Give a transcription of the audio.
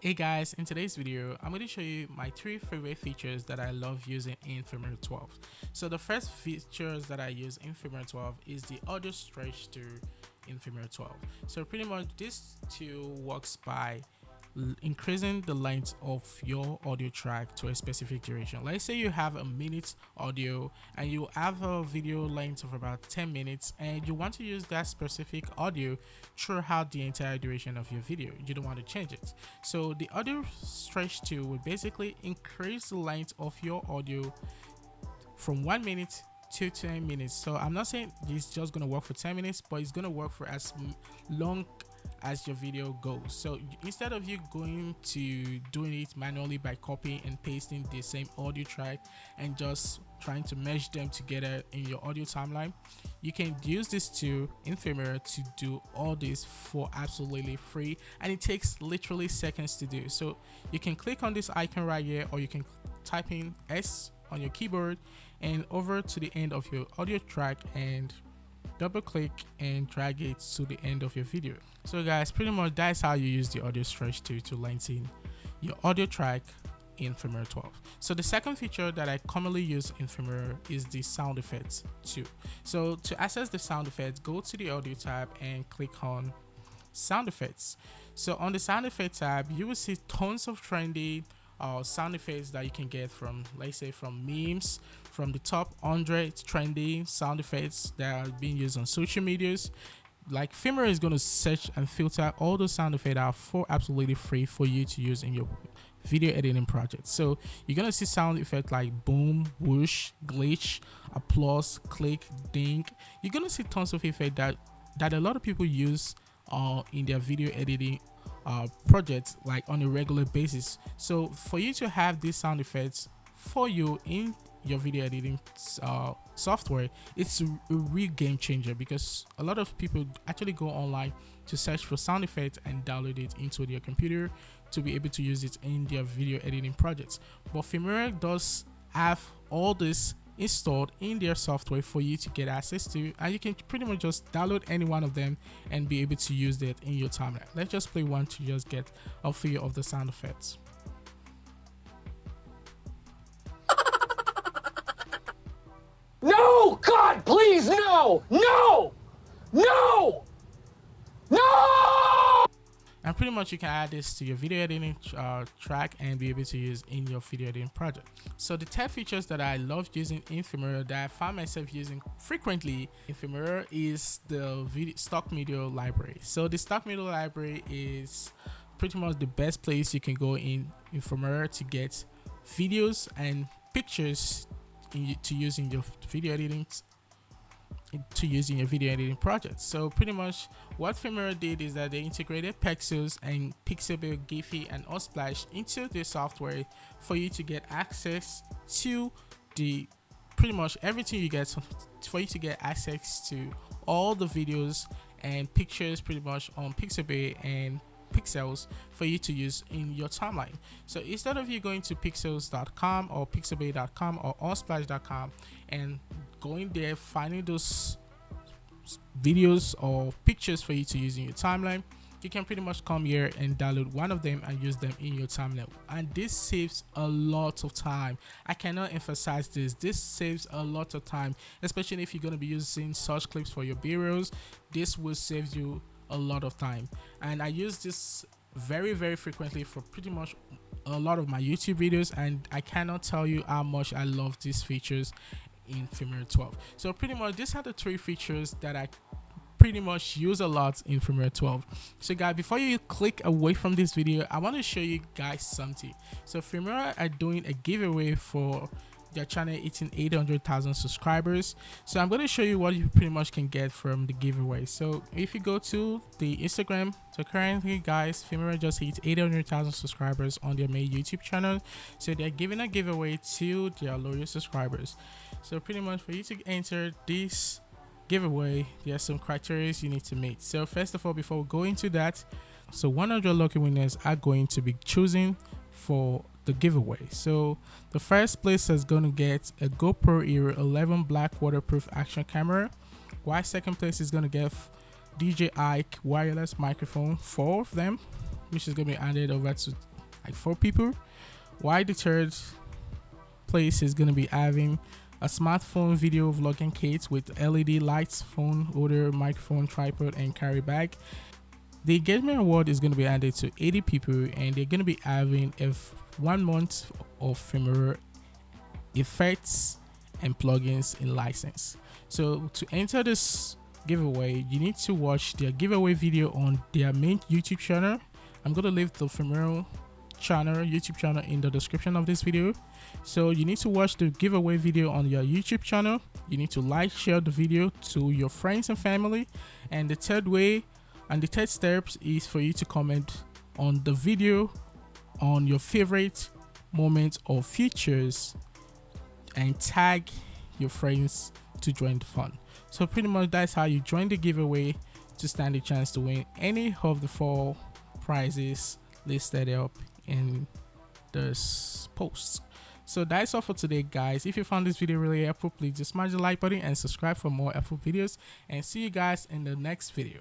Hey guys, in today's video, I'm going to show you my 3 favorite features that I love using in Filmora 12. So the first features that I use in Filmora 12 is the audio stretch tool in Filmora 12. So pretty much this tool works by increasing the length of your audio track to a specific duration. Let's say you have a minute audio and you have a video length of about 10 minutes and you want to use that specific audio throughout the entire duration of your video. You don't want to change it. So the audio stretch tool will basically increase the length of your audio from 1 minute to 10 minutes. So I'm not saying it's just going to work for 10 minutes, but it's going to work for as long as your video goes. So instead of you going to doing it manually by copying and pasting the same audio track and just trying to mesh them together in your audio timeline, you can use this tool in Filmora to do all this for absolutely free, and it takes literally seconds to do. So you can click on this icon right here, or you can type in S on your keyboard and over to the end of your audio track and double click and drag it to the end of your video. So guys, pretty much that's how you use the audio stretch tool to lengthen your audio track in Filmora 12. So the second feature that I commonly use in Filmora is the sound effects tool. So to access the sound effects, go to the audio tab and click on sound effects. So on the sound effects tab, you will see tons of trendy sound effects that you can get from, let's say, from memes, from the top 100 trendy sound effects that are being used on social medias. Like Filmora is going to search and filter all those sound effects out for absolutely free for you to use in your video editing project. So you're going to see sound effects like boom, whoosh, glitch, applause, click, ding. You're going to see tons of effects that a lot of people use in their video editing projects, like on a regular basis. So for you to have these sound effects for you in your video editing software, it's a real game changer, because a lot of people actually go online to search for sound effects and download it into their computer to be able to use it in their video editing projects. But Filmora does have all this installed in their software for you to get access to, and you can pretty much just download any one of them and be able to use that in your timeline. Let's just play one to just get a feel of the sound effects. No! God, please, no! No! No! No! And pretty much you can add this to your video editing track and be able to use in your video editing project. So the 10 features that I love using in Filmora, that I find myself using frequently in Filmora, is the stock media library. So the stock media library is pretty much the best place you can go in Filmora to get videos and pictures to use in your video editing project. So pretty much what Filmora did is that they integrated Pexels and Pixabay, Giphy, and Unsplash into the software for you to get access to the pretty much everything you get, for you to get access to all the videos and pictures pretty much on Pixabay and Pixels for you to use in your timeline. So instead of you going to pixels.com or pixabay.com or unsplash.com and going there finding those videos or pictures for you to use in your timeline, you can pretty much come here and download one of them and use them in your timeline. And this saves a lot of time. I cannot emphasize this saves a lot of time, especially if you're going to be using such clips for your B-rolls. This will save you a lot of time, and I use this very frequently for pretty much a lot of my YouTube videos, and I cannot tell you how much I love these features in Filmora 12. So pretty much these are the 3 features that I pretty much use a lot in Filmora 12. So guys, before you click away from this video, I want to show you guys something. So Filmora are doing a giveaway for their channel hitting 800,000 subscribers. So I'm going to show you what you pretty much can get from the giveaway. So if you go to the Instagram, so currently guys, Filmora just hit 800,000 subscribers on their main YouTube channel. So they're giving a giveaway to their loyal subscribers. So pretty much for you to enter this giveaway, there are some criteria you need to meet. So first of all, before we go into that, so 100 lucky winners are going to be chosen for the giveaway. So the first place is going to get a GoPro Hero 11 black waterproof action camera, while second place is going to get DJ Ike wireless microphone, 4 of them, which is going to be handed over to like 4 people. While the third place is going to be having a smartphone video vlogging kit with LED lights, phone holder, microphone, tripod, and carry bag. The engagement award is going to be handed to 80 people, and they're going to be having 1 month of Filmora effects and plugins in license. So to enter this giveaway, you need to watch their giveaway video on their main YouTube channel. I'm going to leave the Filmora YouTube channel in the description of this video. So you need to watch the giveaway video on your YouTube channel. You need to like, share the video to your friends and family. And the third step is for you to comment on the video on your favorite moments or features and tag your friends to join the fun. So pretty much that's how you join the giveaway to stand a chance to win any of the 4 prizes listed up in this post. So that's all for today, guys. If you found this video really helpful, please just smash the like button and subscribe for more helpful videos, and see you guys in the next video.